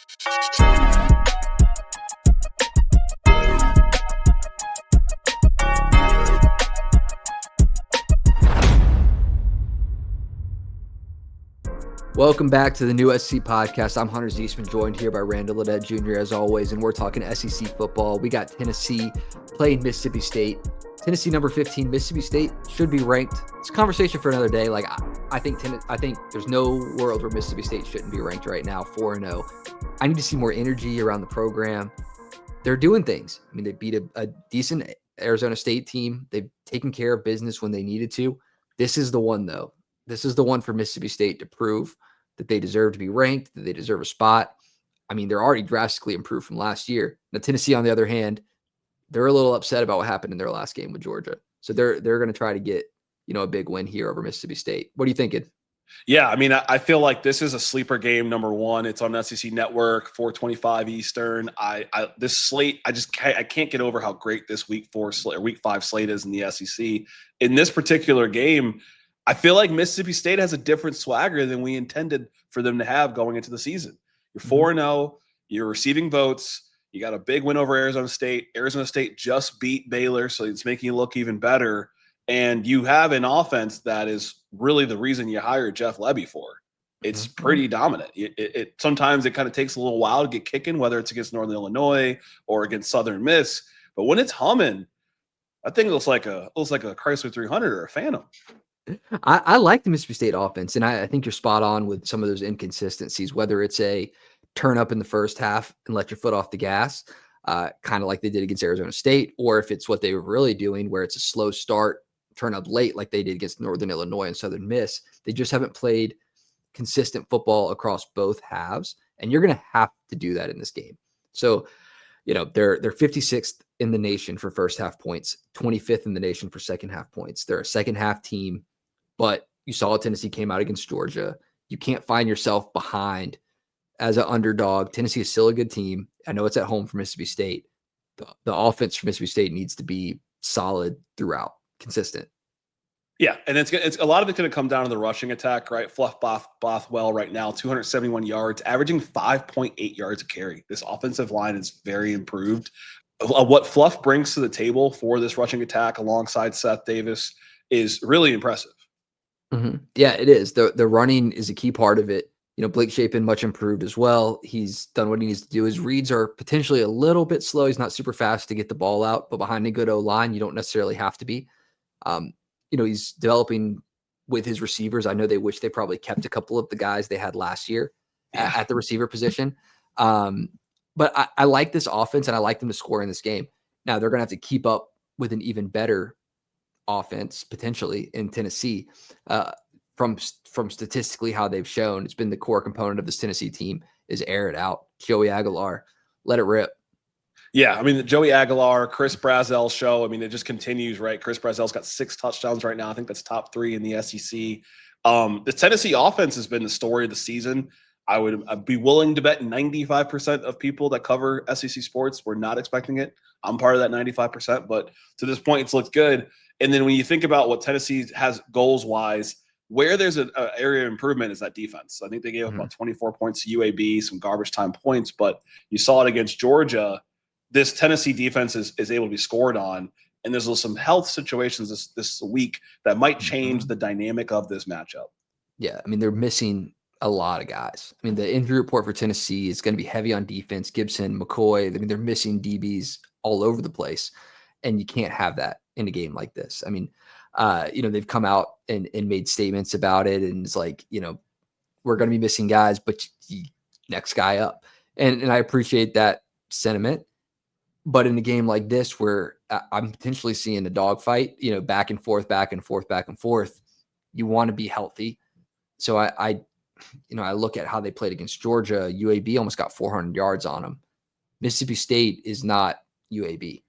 Welcome back to the new SC podcast. I'm Hunter Ziesman, joined here by Randall Ledet Jr. as always, and we're talking SEC football. We got Tennessee playing Mississippi State. Tennessee number 15, Mississippi State should be ranked. It's a conversation for another day. Like I think there's no world where Mississippi State shouldn't be ranked right now, 4-0. I need to see more energy around the program. They're doing things. I mean, they beat a decent Arizona State team. They've taken care of business when they needed to. This is the one, though. This is the one for Mississippi State to prove that they deserve to be ranked, that they deserve a spot. I mean, they're already drastically improved from last year. Now, Tennessee, on the other hand, they're a little upset about what happened in their last game with Georgia. So they're going to try to get, a big win here over Mississippi State. What are you thinking? Yeah, I mean, I feel like this is a sleeper game, number one. It's on SEC Network, 4:25 Eastern. This slate, I can't get over how great this week 5 slate is in the SEC. In this particular game, I feel like Mississippi State has a different swagger than we intended for them to have going into the season. You're 4-0, you're receiving votes, you got a big win over Arizona State. Arizona State just beat Baylor, so it's making you look even better. And you have an offense that is really the reason you hired Jeff Lebby for. It's pretty dominant. Sometimes it kind of takes a little while to get kicking, whether it's against Northern Illinois or against Southern Miss. But when it's humming, I think it looks like a Chrysler 300 or a Phantom. I like the Mississippi State offense, and I think you're spot on with some of those inconsistencies, whether it's a turn up in the first half and let your foot off the gas, kind of like they did against Arizona State, or if it's what they were really doing, where it's a slow start, turn up late like they did against Northern Illinois and Southern Miss. They just haven't played consistent football across both halves, and you're going to have to do that in this game. So, they're 56th in the nation for first half points, 25th in the nation for second half points. They're a second half team. But you saw Tennessee came out against Georgia. You can't find yourself behind as an underdog. Tennessee is still a good team. I know it's at home for Mississippi State. The offense for Mississippi State needs to be solid throughout, consistent. Yeah, and it's a lot of it's going to come down to the rushing attack, right? Fluff Bothwell right now, 271 yards, averaging 5.8 yards a carry. This offensive line is very improved. What Fluff brings to the table for this rushing attack alongside Seth Davis is really impressive. Mm-hmm. Yeah, it is. The running is a key part of it. Blake Shapen much improved as well. He's done what he needs to do. His reads are potentially a little bit slow. He's not super fast to get the ball out, but behind a good O-line, you don't necessarily have to be. He's developing with his receivers. I know they wish they probably kept a couple of the guys they had last year at the receiver position. But I like this offense, and I like them to score in this game. Now, they're going to have to keep up with an even better offense potentially in Tennessee from statistically how they've shown. It's been the core component of this Tennessee team is air it out. Joey Aguilar, let it rip. Yeah, I mean, the Joey Aguilar, Chris Brazzell show, I mean, it just continues, right? Chris Brazzell's got 6 touchdowns right now. I think that's top 3 in the SEC. The Tennessee offense has been the story of the season. I'd be willing to bet 95% of people that cover SEC sports were not expecting it. I'm part of that 95%, but to this point, it's looked good. And then when you think about what Tennessee has goals-wise, where there's an area of improvement is that defense. I think they gave up about 24 points to UAB, some garbage time points, but you saw it against Georgia. This Tennessee defense is able to be scored on, and there's some health situations this week that might change the dynamic of this matchup. Yeah, I mean, they're missing a lot of guys. I mean, the injury report for Tennessee is going to be heavy on defense. Gibson, McCoy, I mean, they're missing DBs all over the place, and you can't have that in a game like this. I mean, they've come out and made statements about it, and it's like, we're going to be missing guys, but next guy up. And I appreciate that sentiment. But in a game like this, where I'm potentially seeing a dogfight, back and forth, you want to be healthy. So I look at how they played against Georgia. UAB almost got 400 yards on them. Mississippi State is not UAB.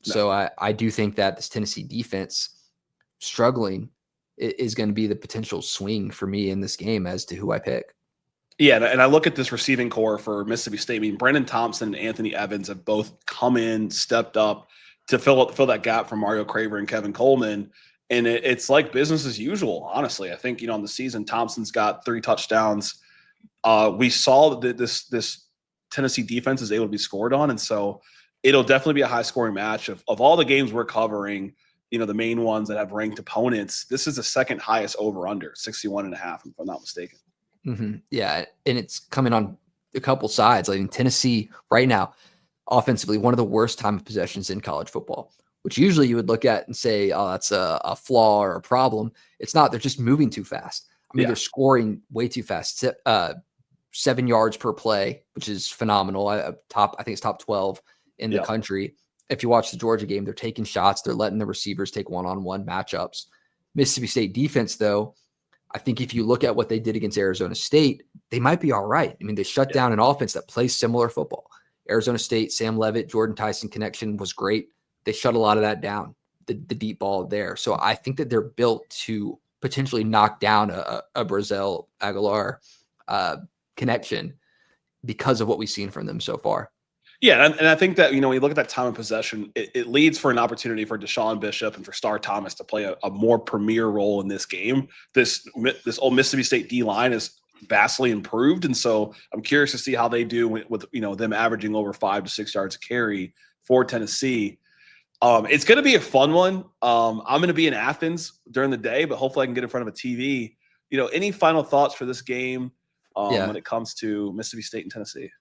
No. So I do think that this Tennessee defense struggling is going to be the potential swing for me in this game as to who I pick. Yeah, and I look at this receiving core for Mississippi State. I mean, Brendan Thompson and Anthony Evans have both come in, stepped up to fill that gap from Mario Craver and Kevin Coleman. And it's like business as usual, honestly. I think, on the season, Thompson's got 3 touchdowns. We saw that this Tennessee defense is able to be scored on. And so it'll definitely be a high scoring match. Of all the games we're covering, the main ones that have ranked opponents, this is the second highest over under 61.5, if I'm not mistaken. Mm-hmm. Yeah. And it's coming on a couple sides. I mean, Tennessee right now, offensively, one of the worst time of possessions in college football, which usually you would look at and say, oh, that's a flaw or a problem. It's not. They're just moving too fast. I mean, they're scoring way too fast. 7 yards per play, which is phenomenal. I think it's top 12 in the country. If you watch the Georgia game, they're taking shots. They're letting the receivers take one-on-one matchups. Mississippi State defense, though, I think if you look at what they did against Arizona State, they might be all right. I mean, they shut down an offense that plays similar football. Arizona State, Sam Levitt, Jordan Tyson connection was great. They shut a lot of that down, the deep ball there. So I think that they're built to potentially knock down a Brazil Aguilar connection because of what we've seen from them so far. Yeah, and I think that, when you look at that time of possession, it leads for an opportunity for Deshaun Bishop and for Star Thomas to play a more premier role in this game. This old Mississippi State D-line is vastly improved, and so I'm curious to see how they do with them averaging over 5 to 6 yards a carry for Tennessee. It's going to be a fun one. I'm going to be in Athens during the day, but hopefully I can get in front of a TV. Any final thoughts for this game when it comes to Mississippi State and Tennessee?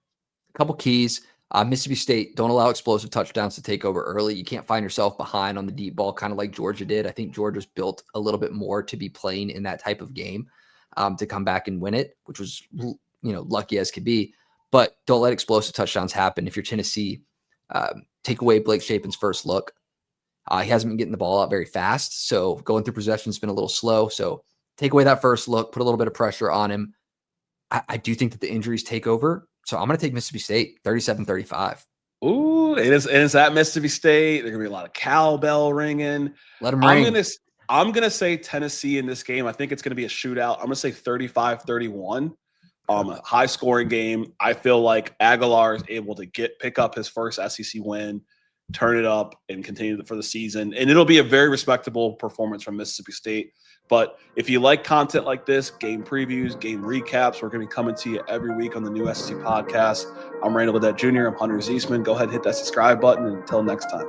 A couple keys. Mississippi State, don't allow explosive touchdowns to take over early. You can't find yourself behind on the deep ball, kind of like Georgia did. I think Georgia's built a little bit more to be playing in that type of game to come back and win it, which was, lucky as could be. But don't let explosive touchdowns happen. If you're Tennessee, take away Blake Shapen's first look. He hasn't been getting the ball out very fast, so going through possession has been a little slow. So take away that first look, put a little bit of pressure on him. I do think that the injuries take over. So I'm going to take Mississippi State 37-35. Ooh, it is at Mississippi State. There's going to be a lot of cowbell ringing. Let them ring. I'm going to say Tennessee in this game. I think it's going to be a shootout. I'm going to say 35-31. High scoring game. I feel like Aguilar is able to pick up his first SEC win, turn it up, and continue for the season. And it'll be a very respectable performance from Mississippi State. But if you like content like this, game previews, game recaps, we're going to be coming to you every week on the new SEC podcast. I'm Randall Ledet Jr. I'm Hunter Ziesman. Go ahead and hit that subscribe button. And until next time.